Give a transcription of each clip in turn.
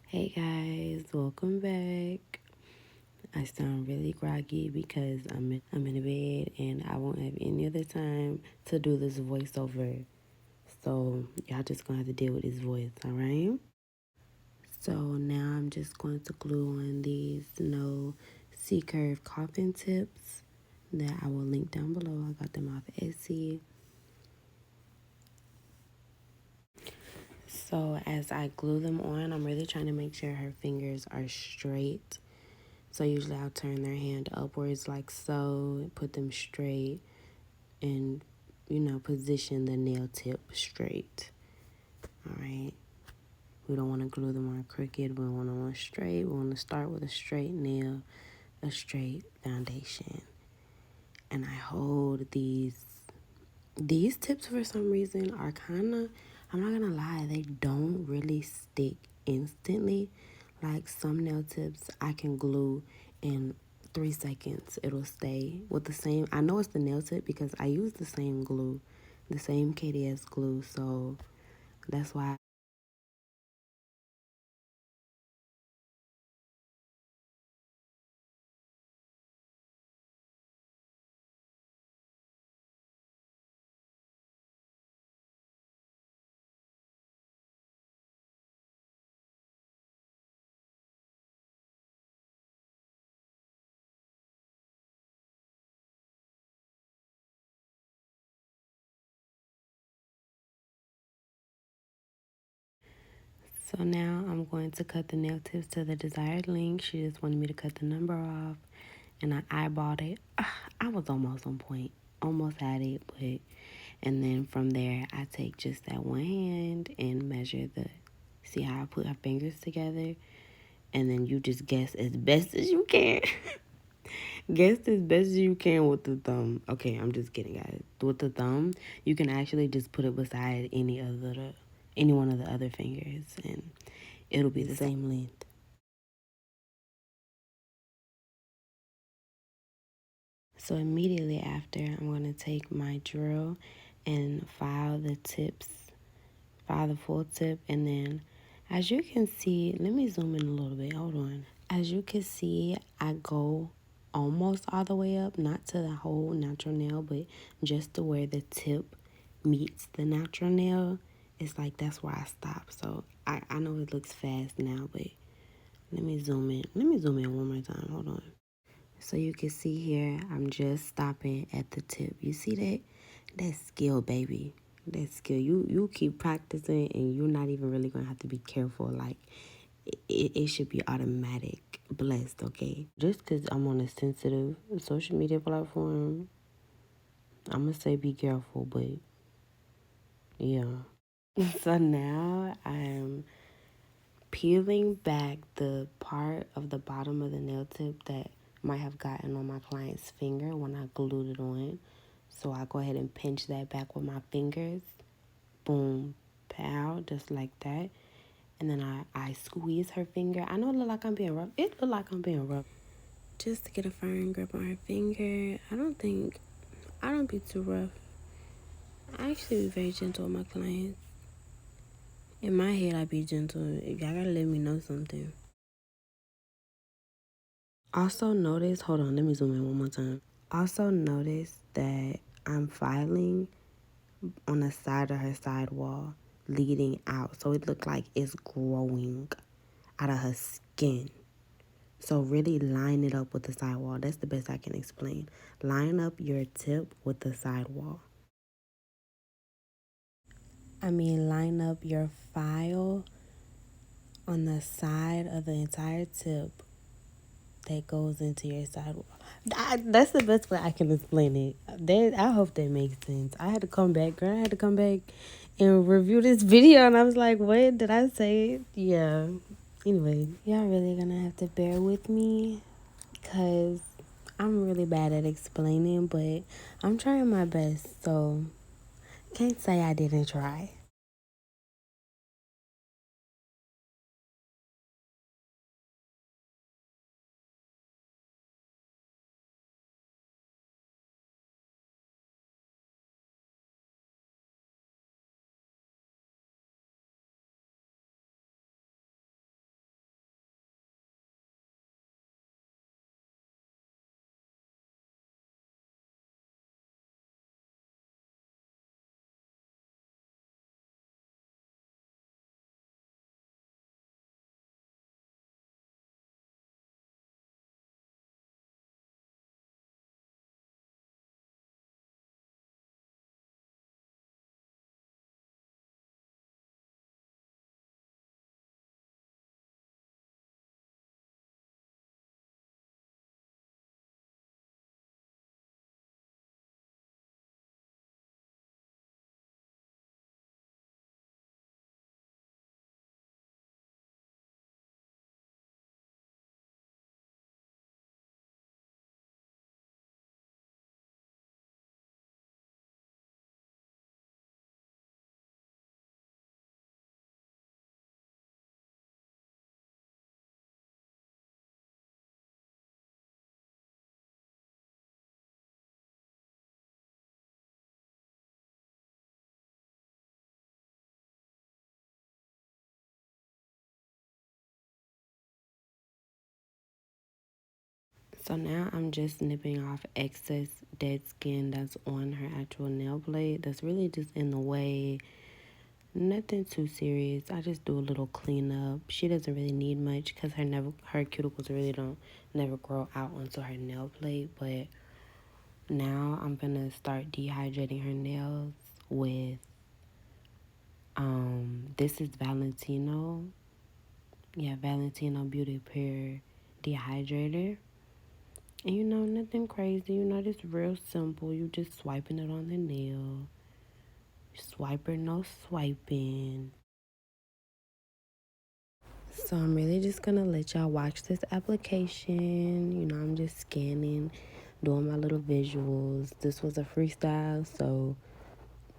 Hey guys, welcome back. I sound really groggy because I'm in a bed and I won't have any other time to do this voiceover. So y'all just gonna have to deal with this voice, alright? So now I'm just going to glue on these C-curve coffin tips that I will link down below. I got them off Etsy. So as I glue them on, I'm really trying to make sure her fingers are straight. So usually I'll turn their hand upwards like so, put them straight, and position the nail tip straight. All right. We don't want to glue them on crooked. We want them on straight. We want to start with a straight nail, a straight foundation. And I hold these tips for some reason are kind of, I'm not gonna lie, they don't really stick instantly. Like some nail tips I can glue in 3 seconds. It'll stay with the same, I know it's the nail tip because I use the same glue, the same KDS glue, so that's why. So now I'm going to cut the nail tips to the desired length. She just wanted me to cut the number off, and I eyeballed it. I was almost on point, almost had it, but and then from there I take just that one hand and measure see how I put her fingers together, and then you just guess as best as you can. Guess as best as you can with the thumb. Okay, I'm just kidding, guys. With the thumb, you can actually just put it beside any one of the other fingers, and it'll be the same length. So immediately after, I'm going to take my drill and file the tips, file the full tip, and then as you can see, let me zoom in a little bit. Hold on. As you can see, I go almost all the way up, not to the whole natural nail, but just to where the tip meets the natural nail. It's like that's where I stop. So I know it looks fast now, but let me zoom in. Let me zoom in one more time. Hold on. So you can see here, I'm just stopping at the tip. You see that? That's skill, baby. That's skill. You keep practicing, and you're not even really gonna have to be careful. Like it should be automatic, blessed. Okay. Just because I'm on a sensitive social media platform, I'm gonna say be careful. But yeah. So now I'm peeling back the part of the bottom of the nail tip that might have gotten on my client's finger when I glued it on. So I go ahead and pinch that back with my fingers. Boom, pow, just like that. And then I squeeze her finger. I know it look like I'm being rough. It look like I'm being rough. Just to get a firm grip on her finger. I don't be too rough. I actually be very gentle with my clients. In my head, I be gentle. Y'all gotta let me know something. Also notice, hold on, let me zoom in one more time. Also notice that I'm filing on the side of her sidewall, leading out. So it looked like it's growing out of her skin. So really line it up with the sidewall. That's the best I can explain. Line up your tip with the sidewall. Line up your file on the side of the entire tip that goes into your sidewall. That's the best way I can explain it. I hope that makes sense. I had to come back, girl. I had to come back and review this video, and I was like, "What did I say?" Yeah. Anyway, y'all really gonna have to bear with me, cause I'm really bad at explaining, but I'm trying my best. So can't say I didn't try. So now I'm just nipping off excess dead skin that's on her actual nail blade. That's really just in the way. Nothing too serious. I just do a little cleanup. She doesn't really need much because her cuticles really don't never grow out onto her nail plate. But now I'm gonna start dehydrating her nails with this is Valentino. Yeah, Valentino Beauty Pure dehydrator. And nothing crazy. Just real simple. You just swiping it on the nail. Swiper, no swiping. So I'm really just gonna let y'all watch this application. I'm just scanning, doing my little visuals. This was a freestyle, so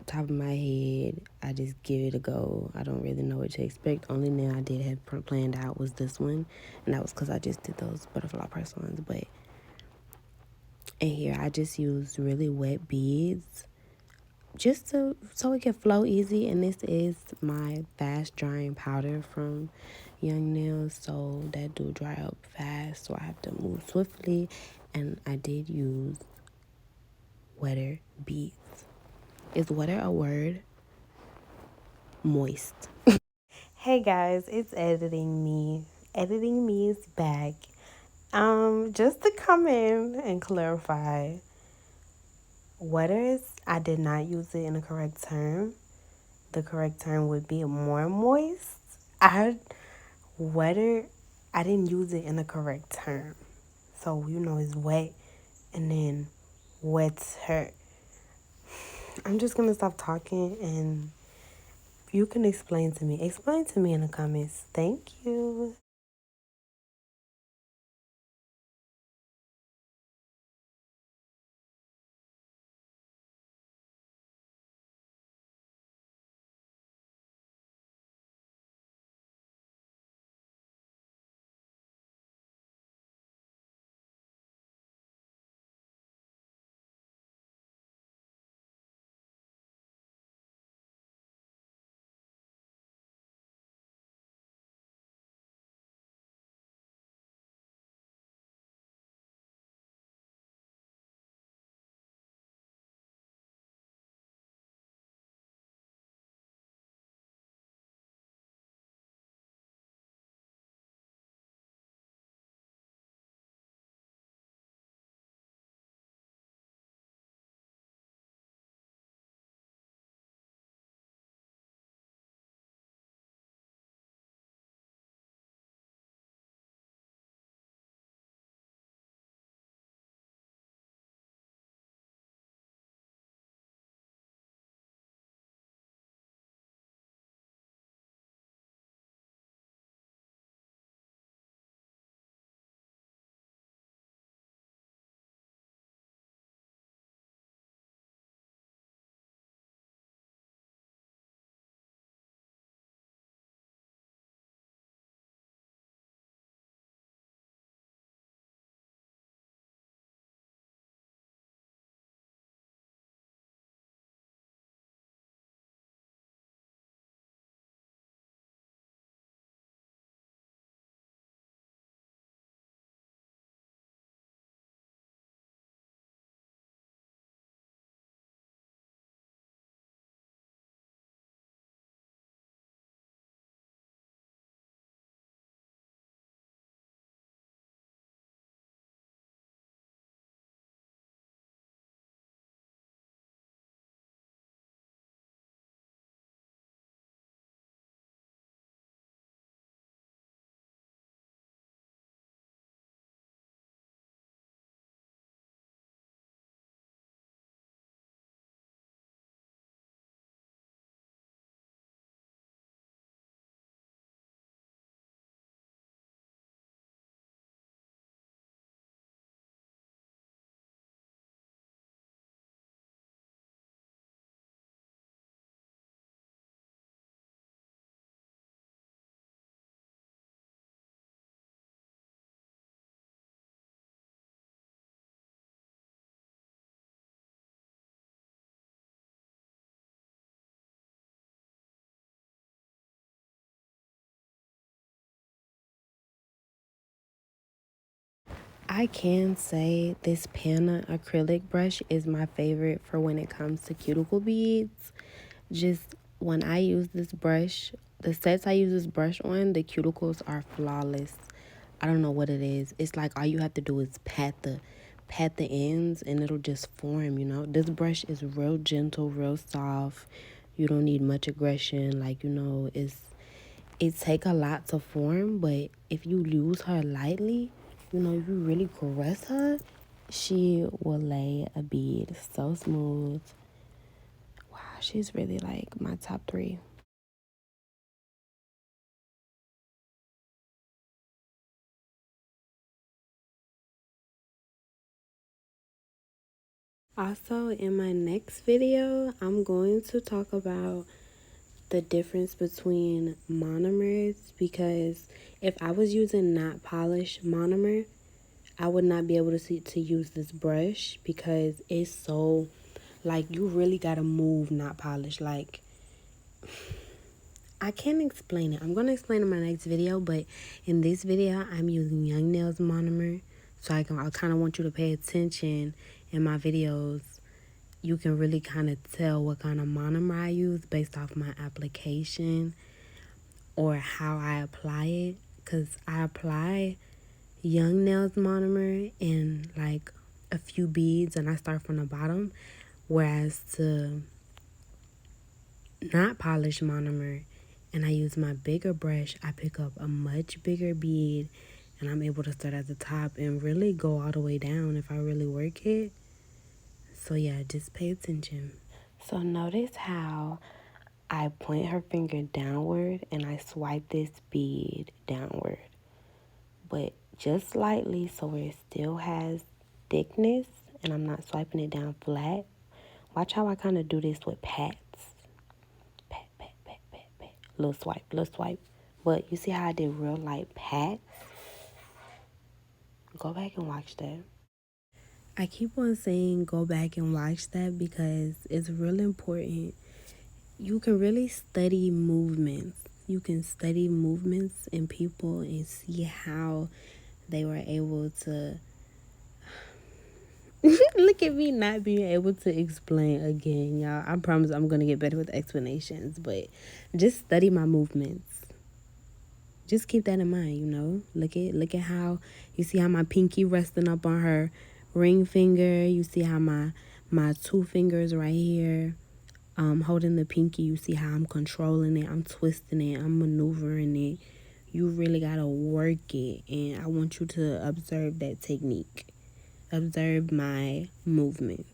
top of my head, I just give it a go. I don't really know what to expect. Only nail I did have planned out was this one, and that was because I just did those butterfly press ones. But in here, I just used really wet beads just so it can flow easy. And this is my fast drying powder from Young Nails, so that do dry up fast, so I have to move swiftly. And I did use wetter beads. Is wetter a word? Moist. Hey guys, it's editing me. Editing me is back. Just to come in and clarify, wetter is, I did not use it in the correct term. The correct term would be more moist. Wetter, I didn't use it in the correct term. So, it's wet and then wetter. I'm just going to stop talking and you can explain to me. Explain to me in the comments. Thank you. I can say this Panna acrylic brush is my favorite for when it comes to cuticle beads. Just when I use this brush, the sets I use this brush on, the cuticles are flawless. I don't know what it is. It's like all you have to do is pat the ends and it'll just form, you know. This brush is real gentle, real soft. You don't need much aggression. Like, you know, it take a lot to form, but if you use her lightly, you know, if you really caress her, she will lay a bead so smooth. Wow, she's really like my top 3. Also, in my next video, I'm going to talk about the difference between monomers, because if I was using not polished monomer, I would not be able to see to use this brush because it's so, like, you really gotta move not polished. Like, I can't explain it. I'm gonna explain in my next video, but in this video I'm using Young Nails monomer. So I kind of want you to pay attention in my videos. You can really kind of tell what kind of monomer I use based off my application or how I apply it. Because I apply Young Nails monomer in like a few beads and I start from the bottom. Whereas to not polished monomer and I use my bigger brush, I pick up a much bigger bead and I'm able to start at the top and really go all the way down if I really work it. So yeah, just pay attention. So notice how I point her finger downward and I swipe this bead downward, but just slightly so it still has thickness and I'm not swiping it down flat. Watch how I kind of do this with pats. Pat, pat, pat, pat, pat. Little swipe, little swipe. But you see how I did real light pats? Go back and watch that. I keep on saying go back and watch that because it's real important. You can really study movements. You can study movements in people and see how they were able to look at me not being able to explain again, y'all. I promise I'm gonna get better with explanations, but just study my movements. Just keep that in mind, you know. Look at how you see how my pinky resting up on her ring finger. You see how my 2 fingers right here holding the pinky. You see how I'm controlling it, I'm twisting it, I'm maneuvering it. You really gotta work it, and I want you to observe that technique. Observe my movements.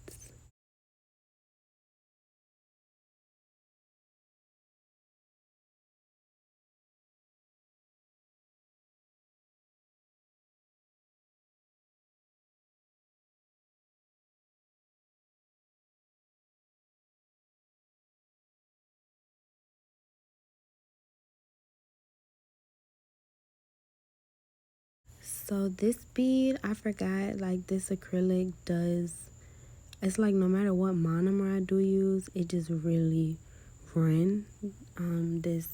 So this bead, I forgot, like this acrylic does, it's like no matter what monomer I do use, it just really run. This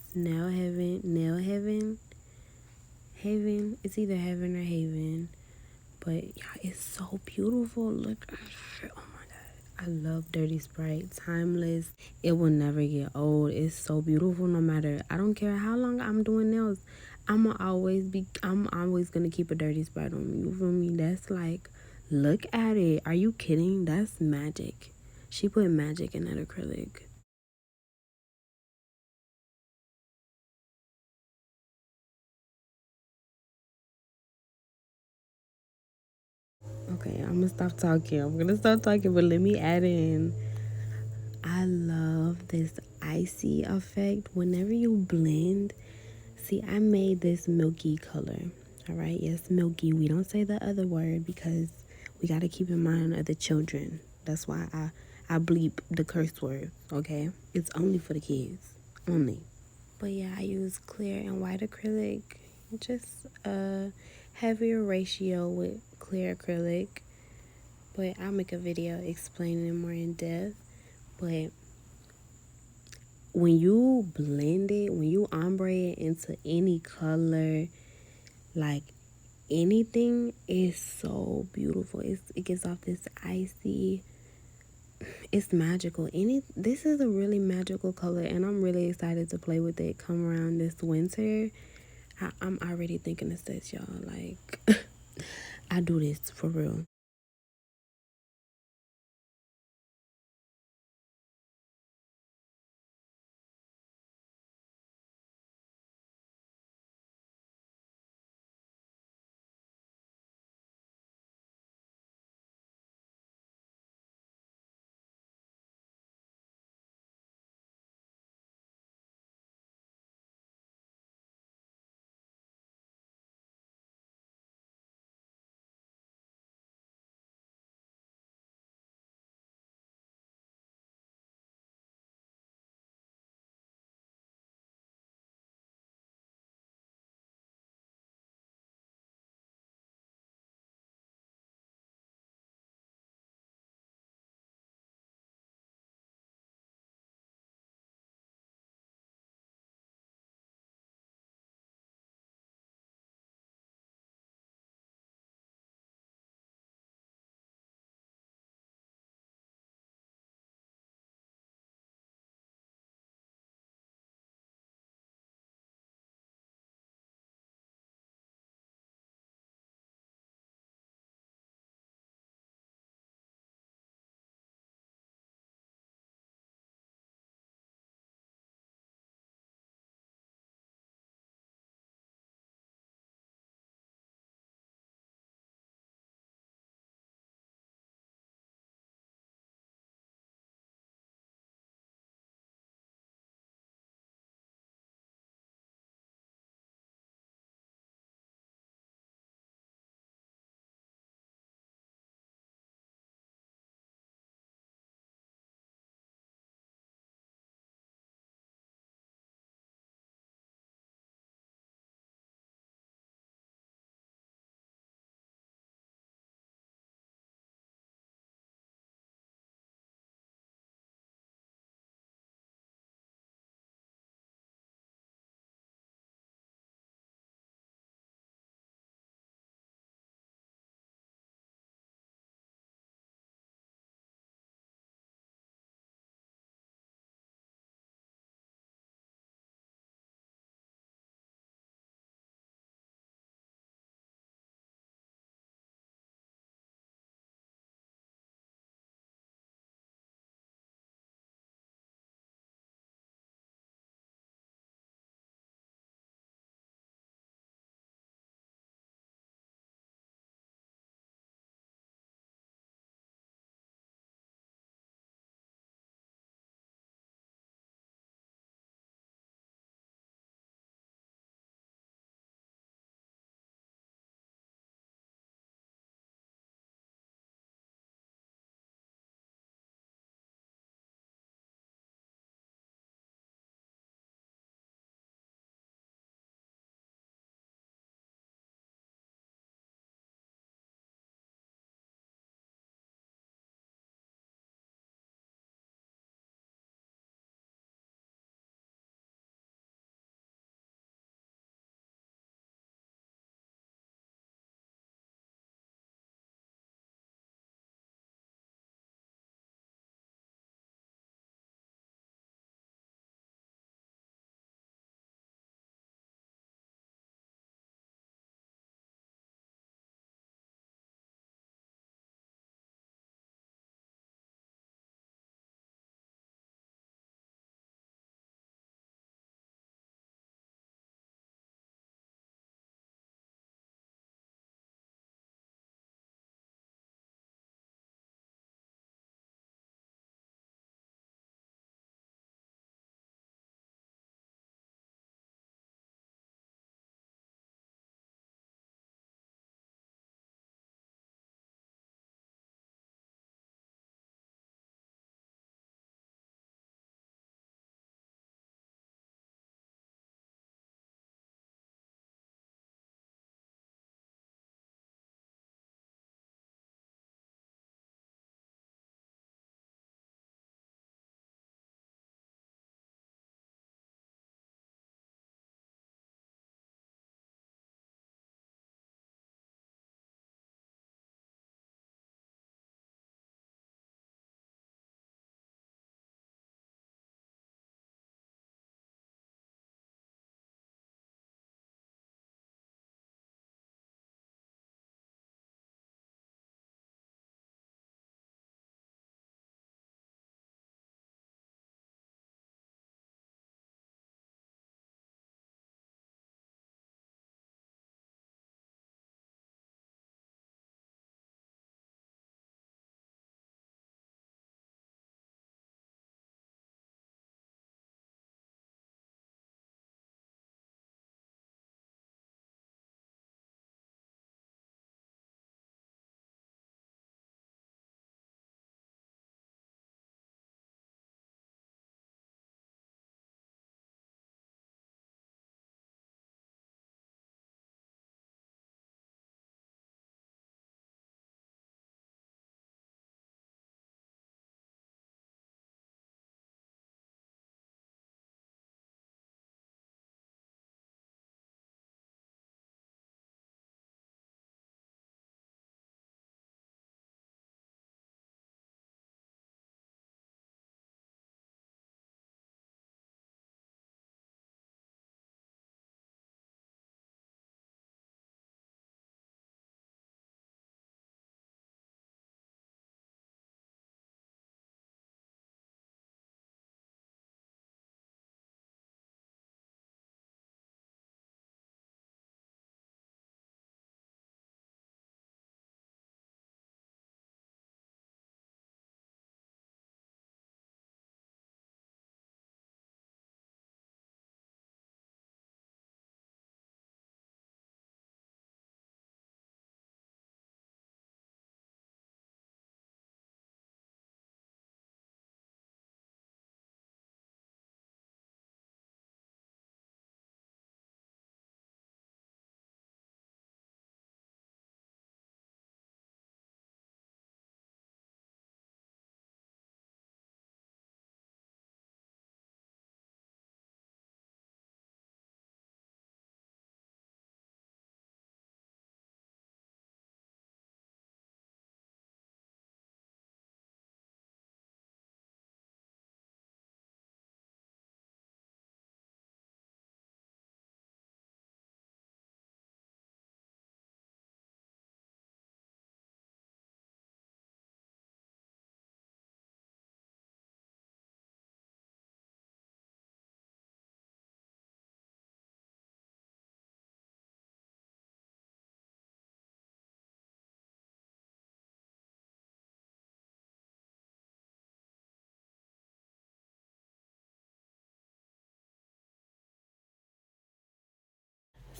Haven, it's either Heaven or Haven, but yeah, it's so beautiful. Look at it. Oh my god, I love Dirty Sprite. Timeless. It will never get old. It's so beautiful. No matter, I don't care how long I'm doing nails. I'm always gonna keep a Dirty Sprite on me. You feel me? That's like, look at it. Are you kidding? That's magic. She put magic in that acrylic. Okay, I'm gonna stop talking. I'm gonna stop talking, but let me add in. I love this icy effect. Whenever you blend, see, I made this milky color. All right, yes, milky. We don't say the other word because we got to keep in mind other children. That's why I bleep the curse word. Okay, it's only for the kids, only. But yeah, I use clear and white acrylic. Just a heavier ratio with clear acrylic. But I'll make a video explaining it more in depth. But when you blend it, when you ombre it into any color, like anything is so beautiful. It gives off this icy, it's magical. This is a really magical color, and I'm really excited to play with it come around this winter. I'm already thinking of this, y'all. Like, I do this for real.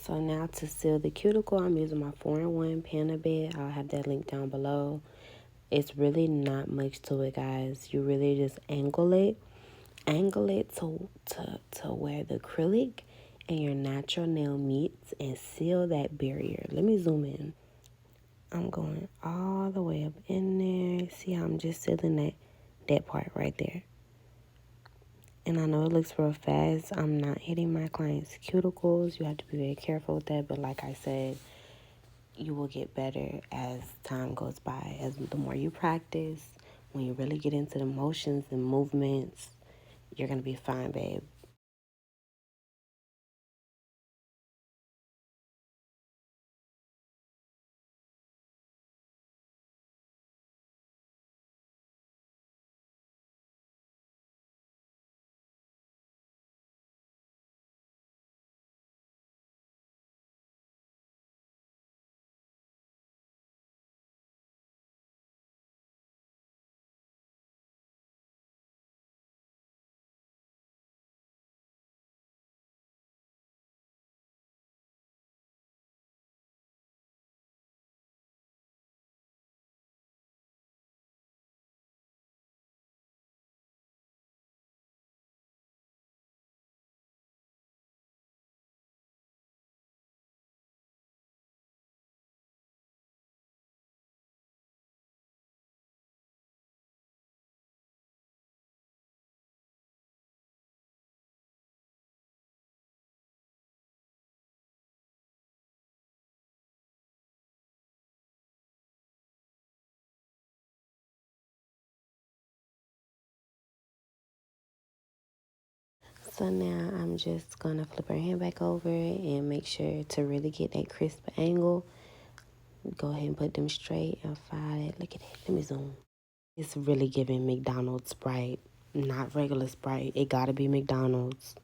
So now to seal the cuticle, I'm using my 4-in-1 panel bed. I'll have that link down below. It's really not much to it, guys. You really just angle it. Angle it to where the acrylic and your natural nail meets and seal that barrier. Let me zoom in. I'm going all the way up in there. See how I'm just sealing that part right there. And I know it looks real fast. I'm not hitting my client's cuticles. You have to be very careful with that. But like I said, you will get better as time goes by. As the more you practice, when you really get into the motions and movements, you're going to be fine, babe. So now I'm just going to flip her hand back over and make sure to really get that crisp angle. Go ahead and put them straight and file it. Look at that. Let me zoom. It's really giving McDonald's Sprite, not regular Sprite. It got to be McDonald's.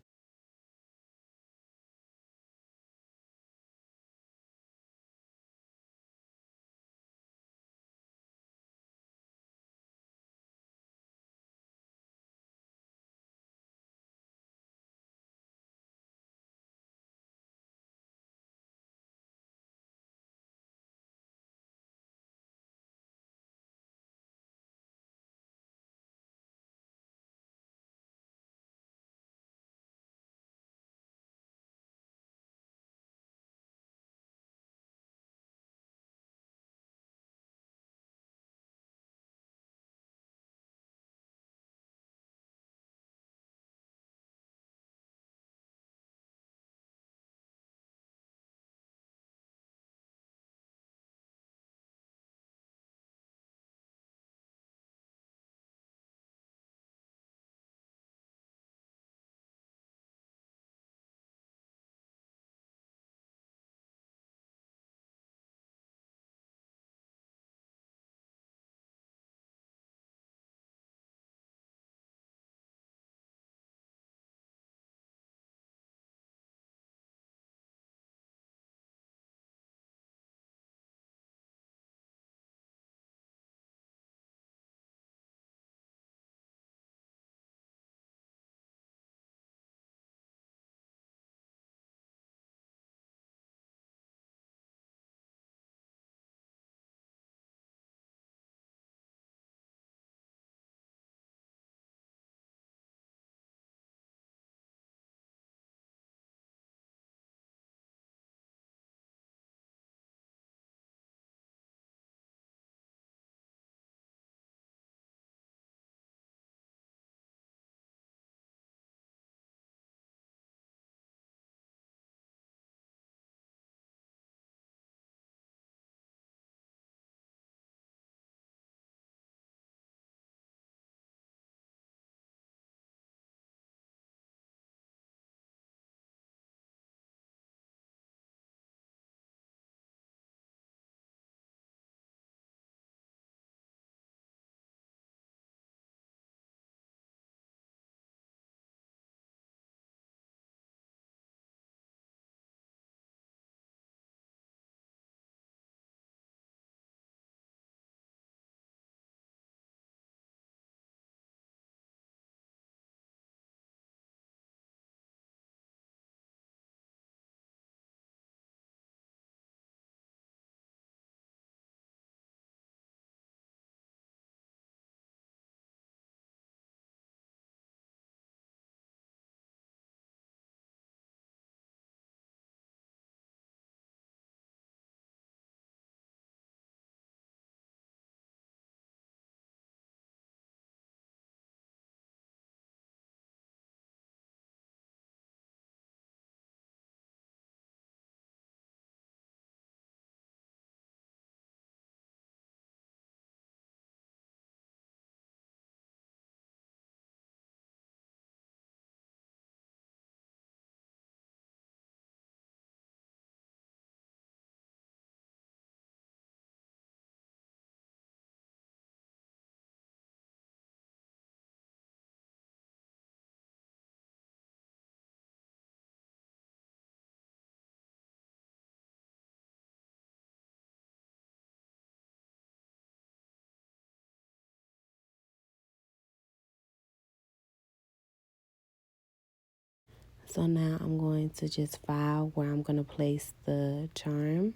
So now I'm going to just file where I'm going to place the charm,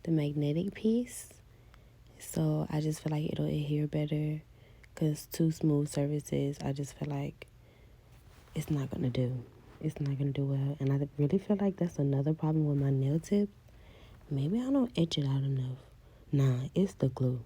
the magnetic piece. So I just feel like it'll adhere better, because two smooth surfaces, I just feel like it's not going to do. It's not going to do well. And I really feel like that's another problem with my nail tips. Maybe I don't etch it out enough. Nah, it's the glue.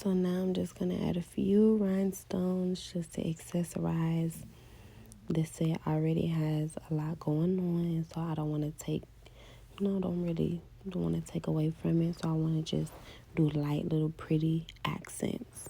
So now I'm just going to add a few rhinestones just to accessorize. This set already has a lot going on, so I don't want to take, don't want to take away from it. So I want to just do light little pretty accents.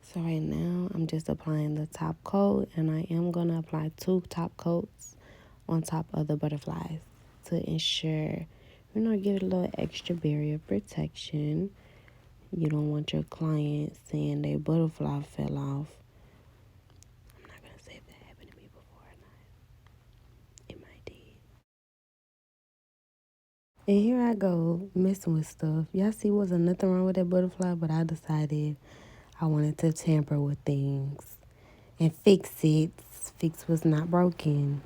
So right now I'm just applying the top coat, and I am going to apply 2 top coats on top of the butterflies to ensure, give it a little extra barrier protection. You don't want your client saying their butterfly fell off. I'm not going to say if that happened to me before or not. It might did. And here I go messing with stuff. Y'all see, wasn't nothing wrong with that butterfly, but I decided I wanted to tamper with things and fix it. Fix what's not broken.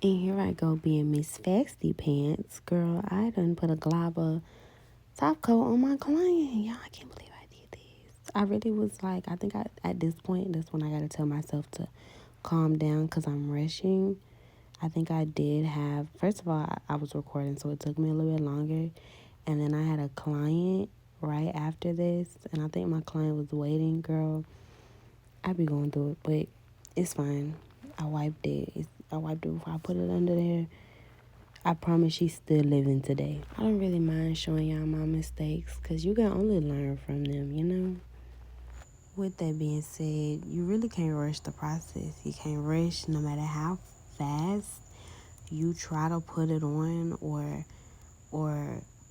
And here I go being Miss Fasty Pants. Girl, I done put a glava top coat on my client. Y'all, I can't believe I did this. I really was like, I think at this point, that's when I got to tell myself to calm down because I'm rushing. I think I did have, first of all, I was recording, so it took me a little bit longer. And then I had a client right after this, and I think my client was waiting. Girl, I be going through it, but it's fine. I wiped it. I wiped it before I put it under there. I promise she's still living today. I don't really mind showing y'all my mistakes because you can only learn from them, you know? With that being said, you really can't rush the process. You can't rush no matter how fast you try to put it on or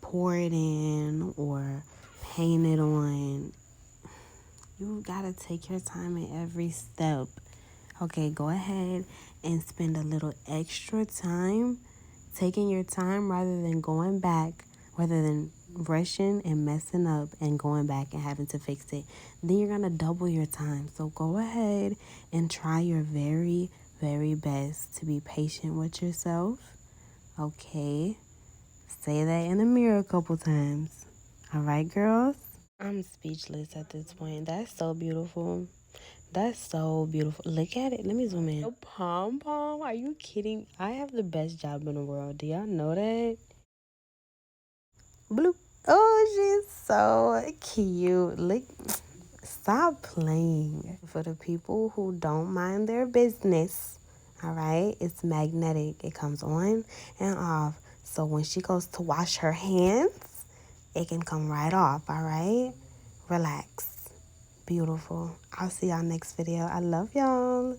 pour it in or paint it on. You gotta take your time in every step. Okay, go ahead and spend a little extra time taking your time rather than going back, rather than rushing and messing up and going back and having to fix it. Then you're gonna double your time. So go ahead and try your very, very best to be patient with yourself. Okay, say that in the mirror a couple times. All right, girls? I'm speechless at this point. That's so beautiful. That's so beautiful. Look at it. Let me zoom in. A pom pom? Are you kidding? I have the best job in the world. Do y'all know that? Bloop. Oh, she's so cute. Look. Stop playing. For the people who don't mind their business, all right, it's magnetic. It comes on and off. So when she goes to wash her hands, it can come right off, all right? Relax. Beautiful. I'll see y'all next video. I love y'all.